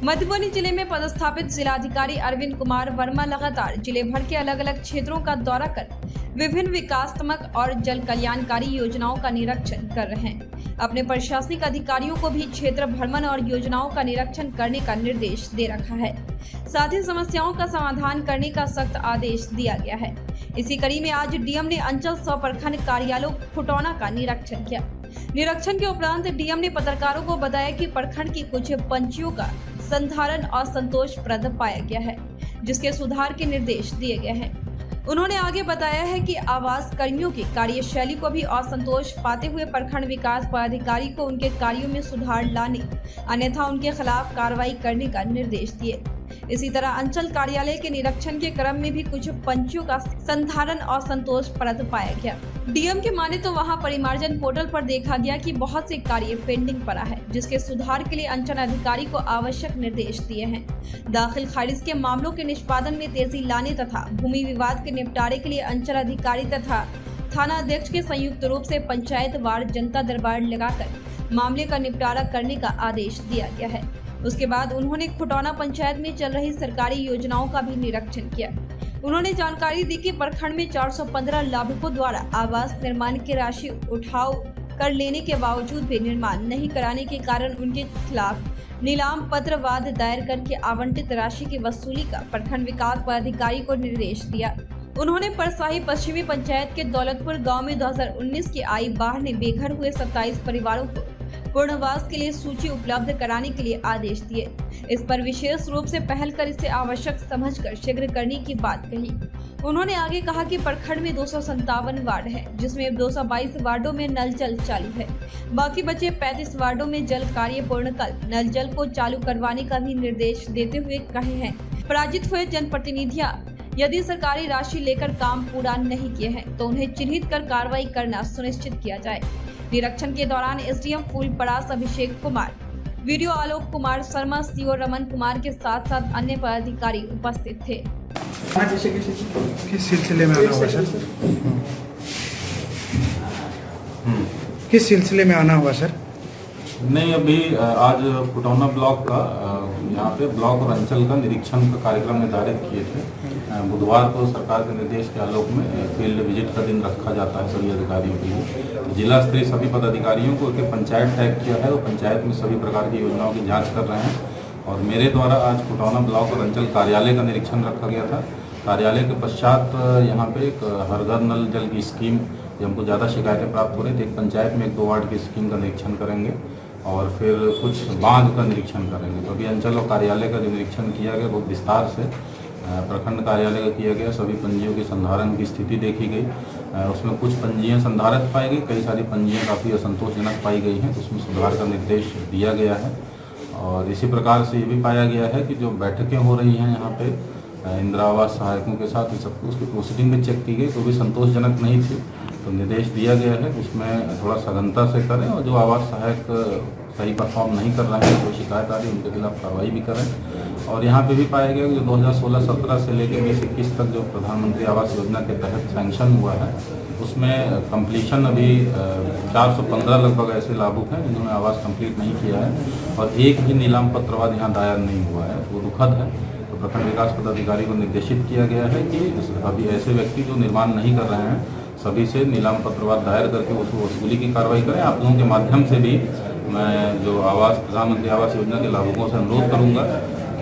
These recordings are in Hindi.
मधुबनी जिले में पदस्थापित जिलाधिकारी अरविंद कुमार वर्मा लगातार जिले भर के अलग अलग क्षेत्रों का दौरा कर विभिन्न विकासात्मक और जल कल्याणकारी योजनाओं का निरीक्षण कर रहे हैं। अपने प्रशासनिक अधिकारियों को भी क्षेत्र भ्रमण और योजनाओं का निरीक्षण करने का निर्देश दे रखा है। साथ ही समस्याओं का समाधान करने का सख्त आदेश दिया गया है। इसी कड़ी में आज डीएम ने अंचल सह प्रखंड कार्यालय खुटौना का निरीक्षण किया। निरीक्षण के उपरांत डीएम ने पत्रकारों को बताया कि प्रखंड की कुछ पंचायतों का संधारण असंतोषप्रद पाया गया है, जिसके सुधार के निर्देश दिए गए हैं। उन्होंने आगे बताया है कि आवास कर्मियों की कार्यशैली को भी असंतोष पाते हुए प्रखंड विकास पदाधिकारी को उनके कार्यों में सुधार लाने, अन्यथा उनके खिलाफ कार्रवाई करने का निर्देश दिए। इसी तरह अंचल कार्यालय के निरीक्षण के क्रम में भी कुछ पंचायतों का संधारण असंतोषप्रद पाया गया। डीएम के माने तो वहां परिमार्जन पोर्टल पर देखा गया कि बहुत से कार्य पेंडिंग पड़ा है, जिसके सुधार के लिए अंचल अधिकारी को आवश्यक निर्देश दिए हैं। दाखिल खारिज के मामलों के निष्पादन में तेजी लाने तथा भूमि विवाद के निपटारे के लिए अंचल अधिकारी तथा थाना अध्यक्ष के संयुक्त रूप से पंचायत वार जनता दरबार लगाकर मामले का निपटारा करने का आदेश दिया गया है। उसके बाद उन्होंने खुटौना पंचायत में चल रही सरकारी योजनाओं का भी निरीक्षण किया। उन्होंने जानकारी दी कि प्रखंड में 415 लाभुकों द्वारा आवास निर्माण की राशि उठाव कर लेने के बावजूद भी निर्माण नहीं कराने के कारण उनके खिलाफ नीलाम पत्र वाद दायर करके आवंटित राशि की वसूली का प्रखंड विकास पदाधिकारी को निर्देश दिया। उन्होंने परसाही पश्चिमी पंचायत के दौलतपुर गांव में 2019 की आई बाढ़ ने बेघर हुए 27 परिवारों को पुनर्वास के लिए सूची उपलब्ध कराने के लिए आदेश दिए। इस पर विशेष रूप से पहल कर इसे आवश्यक समझकर शीघ्र करने की बात कही। उन्होंने आगे कहा कि प्रखंड में 257 वार्ड है, जिसमें 222 वार्डों में नल जल चालू है। बाकी बचे 35 वार्डों में जल कार्य पूर्ण कर नल जल को चालू करवाने का भी निर्देश देते हुए कहे हैं पराजित हुए जनप्रतिनिधियां यदि सरकारी राशि लेकर काम पूरा नहीं किए हैं तो उन्हें चिन्हित कर कार्रवाई करना सुनिश्चित किया जाए। निरीक्षण के दौरान SDM Phulparas Abhishek Kumar, video Alok Kumar Sharma, CO Raman Kumar के साथ साथ अन्य पदाधिकारी उपस्थित थे। किस सिलसिले में आना होगा सर? किस सिलसिले में आना होगा सर? नहीं, अभी आज खुटौना ब्लॉक का यहाँ पे ब्लॉक और अंचल का निरीक्षण का कार्यक्रम निर्धारित किए थे। बुधवार को सरकार के निर्देश के आलोक में फील्ड विजिट का दिन रखा जाता है सभी अधिकारियों के लिए। जिला स्तरीय सभी पदाधिकारियों को एक पंचायत टैग किया है और पंचायत में सभी प्रकार की योजनाओं की जाँच कर रहे हैं। और मेरे द्वारा आज खुटौना ब्लॉक और अंचल कार्यालय का निरीक्षण रखा गया था। कार्यालय के पश्चात यहाँ पे एक हर घर नल जल की स्कीम, हमको ज़्यादा शिकायतें प्राप्त हो रही थी, एक पंचायत में 1-2 वार्ड की स्कीम का निरीक्षण करेंगे और फिर कुछ बांध का निरीक्षण करेंगे। तो अभी अंचल और कार्यालय का निरीक्षण किया गया बहुत विस्तार से। प्रखंड कार्यालय का किया गया, सभी पंजियों की संधारण की स्थिति देखी गई। उसमें कुछ पंजियाँ संधारित पाई गई, कई सारी पंजियाँ काफ़ी असंतोषजनक पाई गई हैं, उसमें सुधार का निर्देश दिया गया है। और इसी प्रकार से ये भी पाया गया है कि जो बैठकें हो रही हैं यहाँ पे इंदिरा आवास सहायकों के साथ, इन सबको उसकी प्रोसीडिंग भी चेक की गई तो भी संतोषजनक नहीं थी। तो निर्देश दिया गया है उसमें थोड़ा सघनता से करें और जो आवास सहायक सही परफॉर्म नहीं कर रहे हैं, कोई शिकायत आ रही है, उनके खिलाफ कार्रवाई भी करें। और यहाँ पे भी पाया गया कि जो 2016-17 से लेकर 2021 तक जो प्रधानमंत्री आवास योजना के तहत सैंक्शन हुआ है उसमें कंप्लीशन अभी 415 लगभग ऐसे लाभुक हैं जिन्होंने आवास कंप्लीट नहीं किया है और एक भी नीलाम पत्रवाद यहाँ दायर नहीं हुआ है। वो दुखद है। तो प्रखंड विकास पदाधिकारी को निर्देशित किया गया है कि अभी ऐसे व्यक्ति जो निर्माण नहीं कर रहे हैं सभी से नीलाम पत्रवाद दायर करके उसको वसूली की कार्रवाई करें। आप लोगों के माध्यम से भी मैं जो प्रधानमंत्री आवास योजना के लाभुकों से अनुरोध करूंगा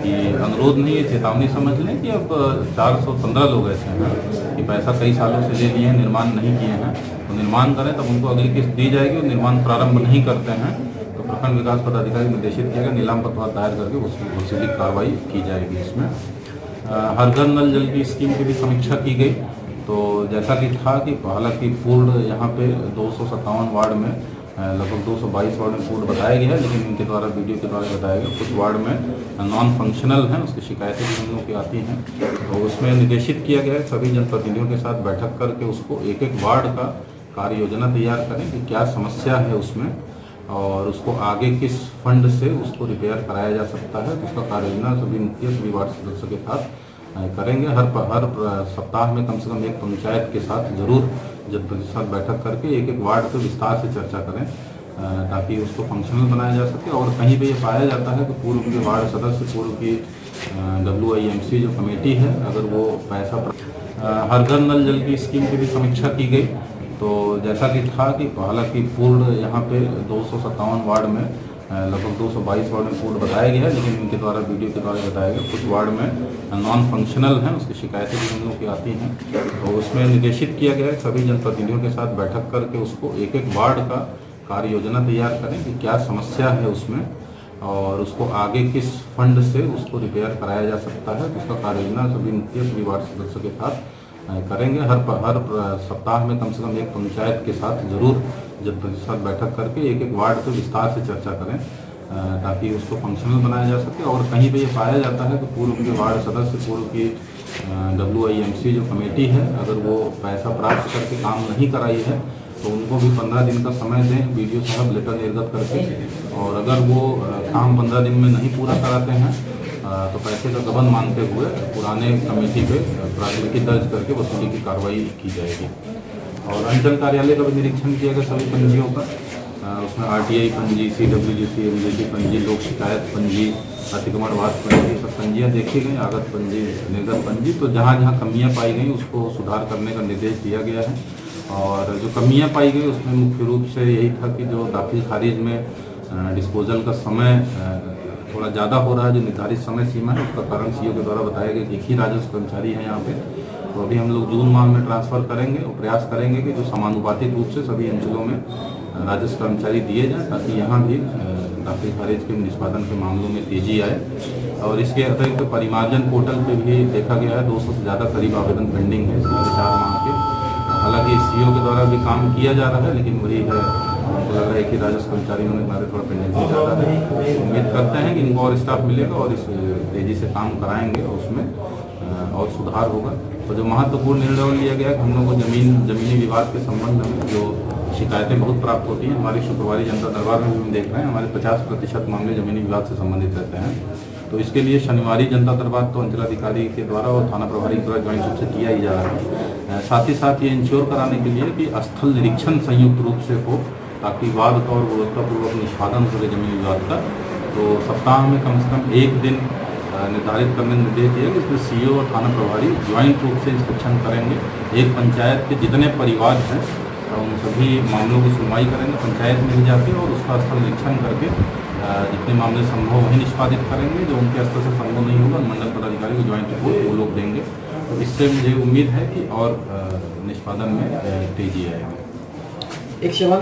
कि अनुरोध नहीं, ये चेतावनी समझ लें कि अब 415 लोग ऐसे हैं कि पैसा कई सालों से ले लिए हैं, निर्माण नहीं किए हैं, तो निर्माण करें तब उनको अगली किस्त दी जाएगी। और निर्माण प्रारंभ नहीं करते हैं तो प्रखंड विकास पदाधिकारी निर्देशित किया गया नीलाम पत्रवाद दायर करके वसूली कार्रवाई की जाएगी। इसमें हर घर नल जल की स्कीम की भी समीक्षा की गई। तो जैसा कि था कि हालांकि पूर्ण यहाँ पे 257 वार्ड में लगभग 222 वार्ड में पूर्ण बताया गया है, लेकिन इनके द्वारा वीडियो के द्वारा बताया गया कुछ वार्ड में नॉन फंक्शनल हैं, उसकी शिकायतें भी हम लोगों की आती हैं। तो उसमें निर्देशित किया गया है सभी जनप्रतिनिधियों के साथ बैठक करके उसको एक वार्ड का कार्य योजना तैयार करें कि क्या समस्या है उसमें और उसको आगे किस फंड से उसको रिपेयर कराया जा सकता है। तो उसका कार्य योजना सभी मुखिया सभी वार्ड सदस्यों के साथ करेंगे। हर सप्ताह में कम से कम एक पंचायत के साथ जरूर जनप्रतिनिधि के साथ बैठक करके एक वार्ड पर विस्तार से चर्चा करें ताकि उसको फंक्शनल बनाया जा सके। और कहीं पे ये पाया जाता है कि पूर्व के वार्ड सदस्य, पूर्व की WIMC जो कमेटी है, अगर वो पैसा हर घर नल जल की स्कीम की भी समीक्षा की गई। तो जैसा कि था कि हालांकि पूर्ण यहाँ पे 257 वार्ड में लगभग 222 वार्ड में पूर्ण बताया गया है, लेकिन इनके द्वारा वीडियो के द्वारा बताया गया कुछ वार्ड में नॉन फंक्शनल हैं, उसकी शिकायतें भी हम लोग की आती हैं। तो उसमें निर्देशित किया गया है सभी जनप्रतिनिधियों के साथ बैठक करके उसको एक एक वार्ड का कार्य योजना तैयार करें कि क्या समस्या है उसमें और उसको आगे किस फंड से उसको रिपेयर कराया जा सकता है। तो उसका कार्य योजना सभी मुखिया, सभी वार्ड सदस्यों के साथ करेंगे। हर सप्ताह में कम से कम एक पंचायत के साथ जरूर जनप्रतिनिधि के साथ बैठक करके एक एक वार्ड पर विस्तार से चर्चा करें ताकि उसको फंक्शनल बनाया जा सके। और कहीं पे ये पाया जाता है कि पूर्व के वार्ड सदस्य, पूर्व की WIMC जो कमेटी है, अगर वो पैसा प्राप्त करके काम नहीं कराई है तो उनको भी 15 दिन का समय दें, BDO साहब लेटर निर्गत करके। और अगर वो काम 15 दिन में नहीं पूरा कराते हैं तो पैसे का गबन मानते हुए पुराने कमेटी पे प्राथमिकी दर्ज करके वसूली की कार्रवाई की जाएगी। और अंचल कार्यालय का भी निरीक्षण किया गया सभी पंजियों का। उसमें RTI पंजी, CWGC, MJT पंजी, लोक शिकायत पंजी, अतिक्रमणवाद पंजी, सब पंजियाँ देखी गई, आगत पंजी, निर्गत पंजी। तो जहाँ जहाँ कमियाँ पाई गई उसको सुधार करने का निर्देश दिया गया है। और जो कमियाँ पाई गई उसमें मुख्य रूप से यही था कि जो दाखिल खारिज में डिस्पोजल का समय थोड़ा ज़्यादा हो रहा है, जो निर्धारित समय सीमा है, उसका कारण CO के द्वारा बताया गया कि एक ही राजस्व कर्मचारी है यहाँ पे। तो अभी हम लोग जून माह में ट्रांसफ़र करेंगे और प्रयास करेंगे कि जो समानुपातिक रूप से सभी अंचलों में राजस्व कर्मचारी दिए जाएँ ताकि यहाँ भी दाखिल खारिज के निष्पादन के मामलों में तेज़ी आए। और इसके अतिरिक्त परिमार्जन पोर्टल पे भी देखा गया है 200 से ज़्यादा करीब आवेदन पेंडिंग है 4 माह के। हालांकि CO के द्वारा भी काम किया जा रहा है, लेकिन वही है, मुझे लग रहा है कि राजस्व कर्मचारियों में हमारे थोड़ा पेंडेंसी ज़्यादा है। उम्मीद करते हैं कि इनको और स्टाफ मिलेगा और इस तेज़ी से काम कराएंगे और उसमें और सुधार होगा। तो जो महत्वपूर्ण निर्णय लिया गया है कि हम लोग को ज़मीनी विवाद के संबंध में जो शिकायतें बहुत प्राप्त होती हैं, हमारी शुक्रवारी जनता दरबार में भी हम देख रहे हैं हमारे 50% मामले ज़मीनी विवाद से संबंधित रहते हैं। तो इसके लिए शनिवारी जनता दरबार तो अंचलाधिकारी के द्वारा और थाना प्रभारी के द्वारा ज्वाइंट रूप से किया ही जा रहा है। साथ ही साथ ये इंश्योर कराने के लिए कि स्थल निरीक्षण संयुक्त रूप से हो ताकि वाद का और गुणवत्तापूर्वक निष्पादन हो जमीनी विवाद का। तो सप्ताह में कम से कम एक दिन निर्धारित करने निर्देश दिया कि इसमें CO और थाना प्रभारी ज्वाइंट रूप से इंस्पेक्शन करेंगे। एक पंचायत के जितने परिवार हैं उन सभी मामलों की सुनवाई करेंगे, पंचायत में ही जाके और उसका स्थल निरीक्षण करके जितने मामले संभव वहीं निष्पादित करेंगे। जो उनके स्तर से संभव नहीं होगा मंडल पदाधिकारी को ज्वाइंट रिपोर्ट वो लोग देंगे। तो इससे मुझे उम्मीद है कि और निष्पादन में तेजी आएगी। एक सवाल